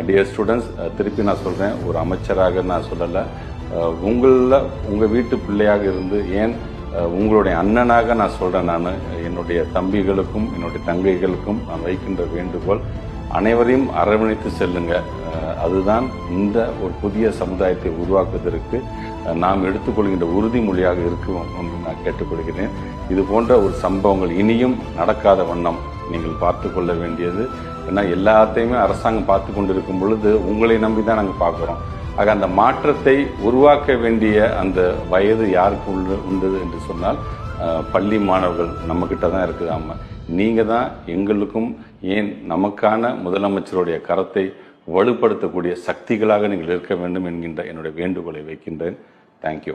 Dear students, திருப்பி நான் சொல்கிறேன், ஒரு அமைச்சராக நான் சொல்லலை, உங்கள் வீட்டு பிள்ளையாக இருந்து ஏன் உங்களுடைய அண்ணனாக நான் சொல்கிறேன். நான் என்னுடைய தம்பிகளுக்கும் என்னுடைய தங்கைகளுக்கும் நான் வைக்கின்ற வேண்டுகோள், அனைவரையும் அரவணைத்து செல்லுங்க. அதுதான் இந்த ஒரு புதிய சமுதாயத்தை உருவாக்குவதற்கு நாம் எடுத்துக்கொள்கின்ற உறுதிமொழியாக இருக்கும் என்று நான் கேட்டுக்கொள்கிறேன். இது போன்ற ஒரு சம்பவங்கள் இனியும் நடக்காத வண்ணம் நீங்கள் பார்த்து கொள்ள வேண்டியது. ஏன்னா எல்லாத்தையுமே அரசாங்கம் பார்த்து கொண்டிருக்கும் பொழுது உங்களை நம்பி தான் நாங்கள் பார்க்குறோம். ஆக அந்த மாற்றத்தை உருவாக்க வேண்டிய அந்த வயது யாருக்கு உண்டது என்று சொன்னால் பள்ளி மாணவர்கள் நம்மக்கிட்ட தான் இருக்குது. ஆமாம், நீங்கள் தான் எங்களுக்கும் ஏன் நமக்கான முதலமைச்சருடைய கரத்தை வலுப்படுத்தக்கூடிய சக்திகளாக நீங்கள் இருக்க வேண்டும் என்கின்ற என்னுடைய வேண்டுகோளை வைக்கின்றேன். தேங்க்யூ.